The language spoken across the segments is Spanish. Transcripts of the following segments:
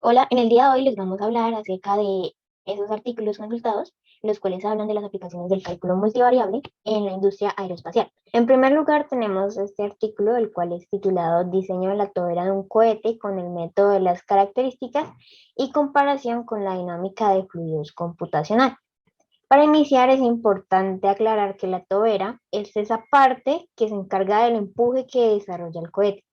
Hola, en el día de hoy les vamos a hablar acerca de esos artículos consultados, los cuales hablan de las aplicaciones del cálculo multivariable en la industria aeroespacial. En primer lugar, tenemos este artículo, el cual es titulado Diseño de la tobera de un cohete con el método de las características y comparación con la dinámica de fluidos computacional. Para iniciar es importante aclarar que la tobera es esa parte que se encarga del empuje que desarrolla el cohete.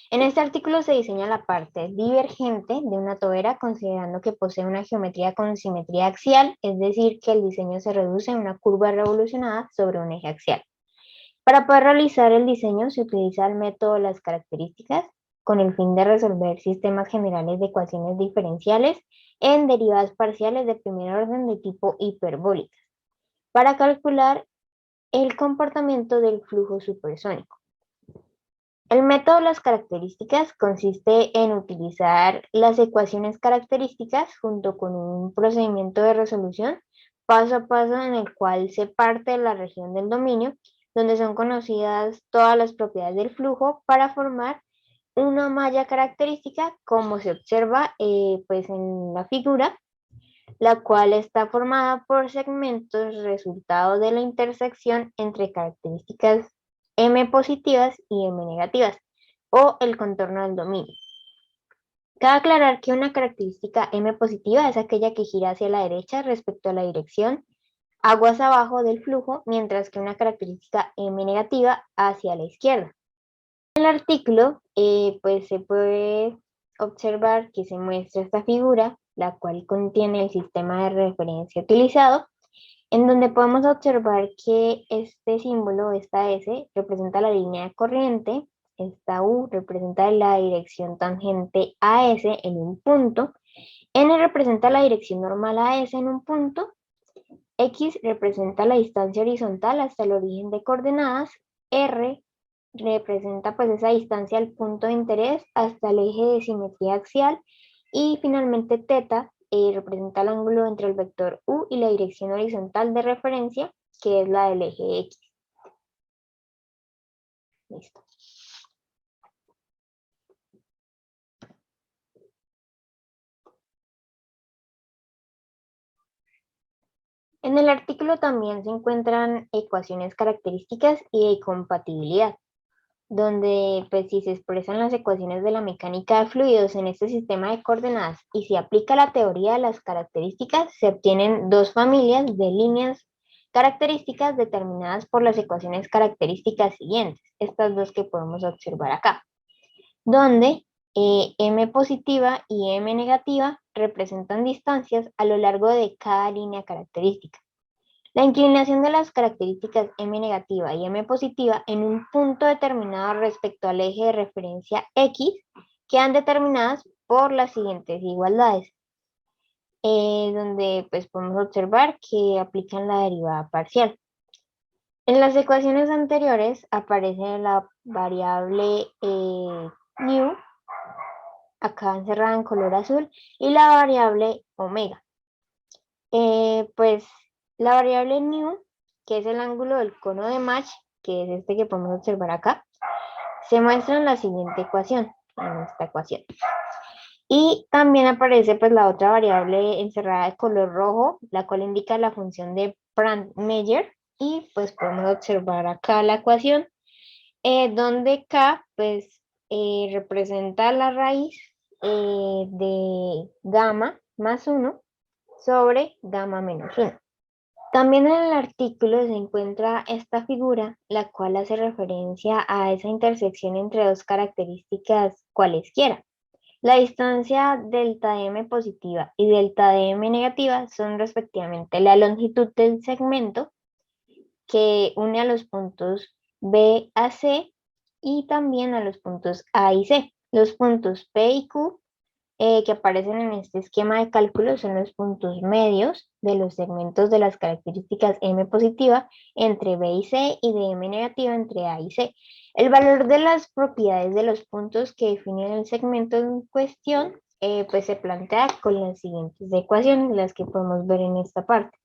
En este artículo se diseña la parte divergente de una tobera considerando que posee una geometría con simetría axial, es decir, que el diseño se reduce a una curva revolucionada sobre un eje axial. Para poder realizar el diseño se utiliza el método de las características con el fin de resolver sistemas generales de ecuaciones diferenciales en derivadas parciales de primer orden de tipo hiperbólica para calcular el comportamiento del flujo supersónico. El método de las características consiste en utilizar las ecuaciones características junto con un procedimiento de resolución paso a paso en el cual se parte de la región del dominio, donde son conocidas todas las propiedades del flujo para formar una malla característica, como se observa pues en la figura, la cual está formada por segmentos resultado de la intersección entre características M positivas y M negativas, o el contorno del dominio. Cabe aclarar que una característica M positiva es aquella que gira hacia la derecha respecto a la dirección aguas abajo del flujo, mientras que una característica M negativa hacia la izquierda. En el artículo, pues se puede observar que se muestra esta figura, la cual contiene el sistema de referencia utilizado, en donde podemos observar que este símbolo, esta S, representa la línea de corriente, esta U representa la dirección tangente a S en un punto, N representa la dirección normal a S en un punto, X representa la distancia horizontal hasta el origen de coordenadas, R representa pues esa distancia al punto de interés hasta el eje de simetría axial y finalmente teta representa el ángulo entre el vector U y la dirección horizontal de referencia, que es la del eje X. Listo. En el artículo también se encuentran ecuaciones características y de compatibilidad, donde pues si se expresan las ecuaciones de la mecánica de fluidos en este sistema de coordenadas y se aplica la teoría de las características, se obtienen dos familias de líneas características determinadas por las ecuaciones características siguientes, estas dos que podemos observar acá, donde M positiva y M negativa representan distancias a lo largo de cada línea característica. La inclinación de las características M negativa y M positiva en un punto determinado respecto al eje de referencia X quedan determinadas por las siguientes igualdades, donde pues podemos observar que aplican la derivada parcial. En las ecuaciones anteriores aparece la variable nu, acá encerrada en color azul, y la variable omega. Pues la variable nu, que es el ángulo del cono de Mach, que es este que podemos observar acá, se muestra en la siguiente ecuación, en esta ecuación. Y también aparece pues la otra variable encerrada de color rojo, la cual indica la función de Brand-Meyer, y pues podemos observar acá la ecuación, donde K pues representa la raíz de gamma más 1 sobre gamma menos 1. También en el artículo se encuentra esta figura, la cual hace referencia a esa intersección entre dos características cualesquiera. La distancia delta M positiva y delta M negativa son respectivamente la longitud del segmento que une a los puntos B a C y también a los puntos A y C. Los puntos P y Q que aparecen en este esquema de cálculo son los puntos medios de los segmentos de las características M positiva entre B y C y de M negativa entre A y C. El valor de las propiedades de los puntos que definen el segmento en cuestión pues se plantea con las siguientes ecuaciones, las que podemos ver en esta parte.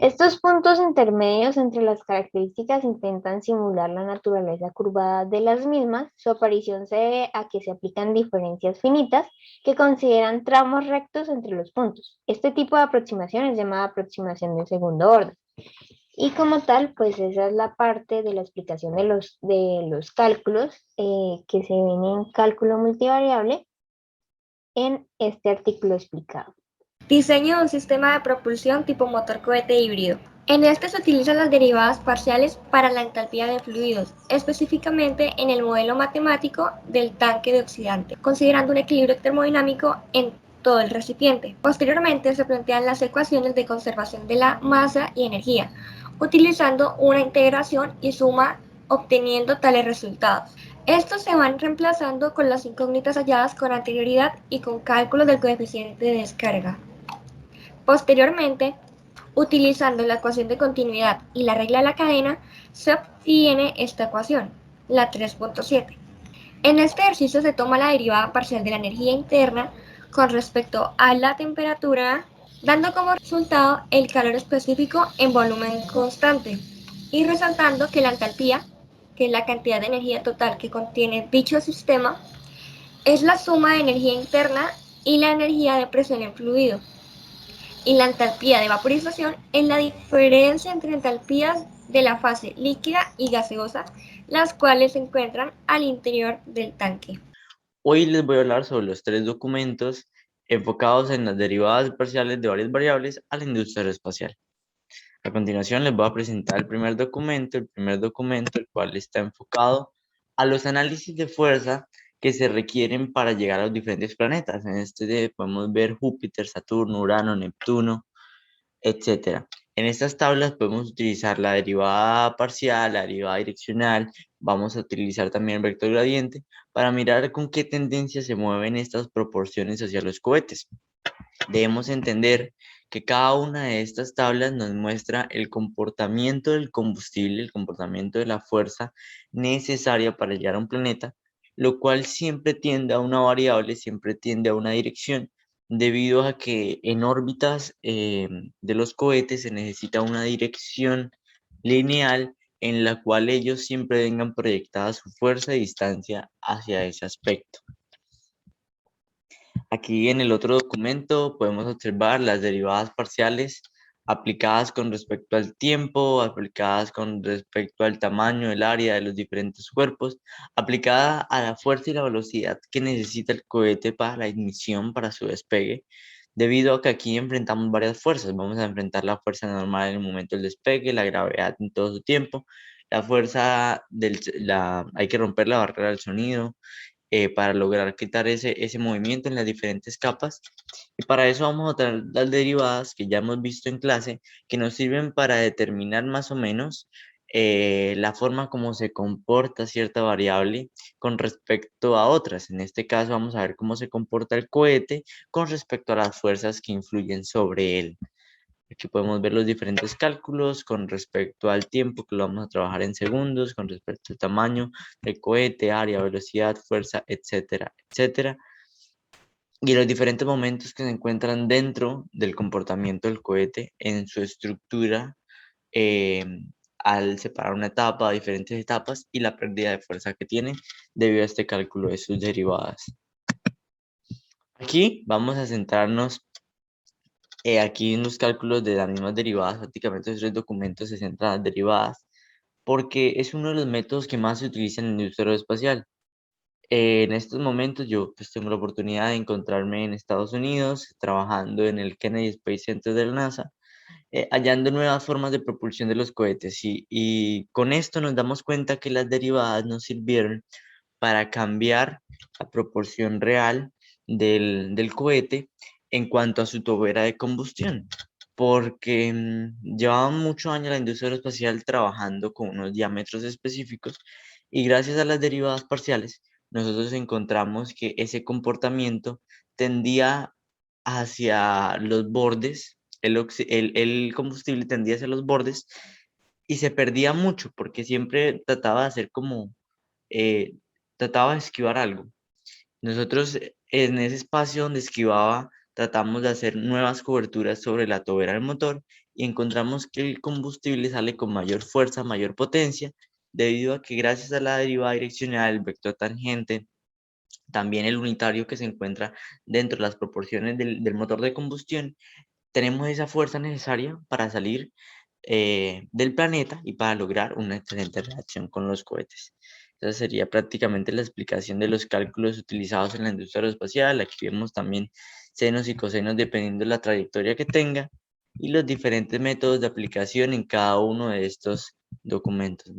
Estos puntos intermedios entre las características intentan simular la naturaleza curvada de las mismas. Su aparición se debe a que se aplican diferencias finitas que consideran tramos rectos entre los puntos. Este tipo de aproximación es llamada aproximación de segundo orden. Y como tal, pues esa es la parte de la explicación de los cálculos que se ven en cálculo multivariable en este artículo explicado. Diseño de un sistema de propulsión tipo motor cohete híbrido. En este se utilizan las derivadas parciales para la entalpía de fluidos, específicamente en el modelo matemático del tanque de oxidante, considerando un equilibrio termodinámico en todo el recipiente. Posteriormente se plantean las ecuaciones de conservación de la masa y energía, utilizando una integración y suma obteniendo tales resultados. Estos se van reemplazando con las incógnitas halladas con anterioridad y con cálculos del coeficiente de descarga. Posteriormente, utilizando la ecuación de continuidad y la regla de la cadena, se obtiene esta ecuación, la 3.7. En este ejercicio se toma la derivada parcial de la energía interna con respecto a la temperatura, dando como resultado el calor específico en volumen constante y resaltando que la entalpía, que es la cantidad de energía total que contiene dicho sistema, es la suma de energía interna y la energía de presión en fluido. Y la entalpía de vaporización es la diferencia entre entalpías de la fase líquida y gaseosa, las cuales se encuentran al interior del tanque. Hoy les voy a hablar sobre los tres documentos enfocados en las derivadas parciales de varias variables a la industria aeroespacial. A continuación les voy a presentar el primer documento, el cual está enfocado a los análisis de fuerza que se requieren para llegar a los diferentes planetas. En este podemos ver Júpiter, Saturno, Urano, Neptuno, etcétera. En estas tablas podemos utilizar la derivada parcial, la derivada direccional, vamos a utilizar también el vector gradiente para mirar con qué tendencia se mueven estas proporciones hacia los cohetes. Debemos entender que cada una de estas tablas nos muestra el comportamiento del combustible, el comportamiento de la fuerza necesaria para llegar a un planeta, lo cual siempre tiende a una variable, siempre tiende a una dirección, debido a que en órbitas de los cohetes se necesita una dirección lineal en la cual ellos siempre vengan proyectada su fuerza y distancia hacia ese aspecto. Aquí en el otro documento podemos observar las derivadas parciales aplicadas con respecto al tiempo, aplicadas con respecto al tamaño del área de los diferentes cuerpos, aplicada a la fuerza y la velocidad que necesita el cohete para la ignición, para su despegue, debido a que aquí enfrentamos varias fuerzas. Vamos a enfrentar la fuerza normal en el momento del despegue, la gravedad en todo su tiempo, la fuerza hay que romper la barrera del sonido, para lograr quitar ese movimiento en las diferentes capas. Y para eso vamos a tener las derivadas que ya hemos visto en clase, que nos sirven para determinar más o menos la forma como se comporta cierta variable con respecto a otras. En este caso vamos a ver cómo se comporta el cohete con respecto a las fuerzas que influyen sobre él. Aquí podemos ver los diferentes cálculos con respecto al tiempo, que lo vamos a trabajar en segundos, con respecto al tamaño del cohete, área, velocidad, fuerza, etcétera, etcétera. Y los diferentes momentos que se encuentran dentro del comportamiento del cohete en su estructura, eh, al separar una etapa a diferentes etapas y la pérdida de fuerza que tiene debido a este cálculo de sus derivadas. Aquí vamos a centrarnos aquí en los cálculos de las mismas derivadas. Prácticamente los tres documentos se centran en las derivadas porque es uno de los métodos que más se utilizan en la industria aeroespacial. En estos momentos yo pues, tengo la oportunidad de encontrarme en Estados Unidos trabajando en el Kennedy Space Center de la NASA, hallando nuevas formas de propulsión de los cohetes, y con esto nos damos cuenta que las derivadas nos sirvieron para cambiar la proporción real del cohete en cuanto a su tobera de combustión, porque llevaba muchos años la industria aeroespacial trabajando con unos diámetros específicos, y gracias a las derivadas parciales nosotros encontramos que ese comportamiento tendía hacia los bordes, el combustible tendía hacia los bordes y se perdía mucho porque siempre trataba de hacer como, eh, trataba de esquivar algo. Nosotros en ese espacio donde esquivaba tratamos de hacer nuevas coberturas sobre la tobera del motor y encontramos que el combustible sale con mayor fuerza, mayor potencia, debido a que gracias a la derivada direccional, el vector tangente, también el unitario que se encuentra dentro de las proporciones del motor de combustión, tenemos esa fuerza necesaria para salir del planeta y para lograr una excelente reacción con los cohetes. Esa sería prácticamente la explicación de los cálculos utilizados en la industria aeroespacial. Aquí vemos también senos y cosenos dependiendo de la trayectoria que tenga y los diferentes métodos de aplicación en cada uno de estos documentos.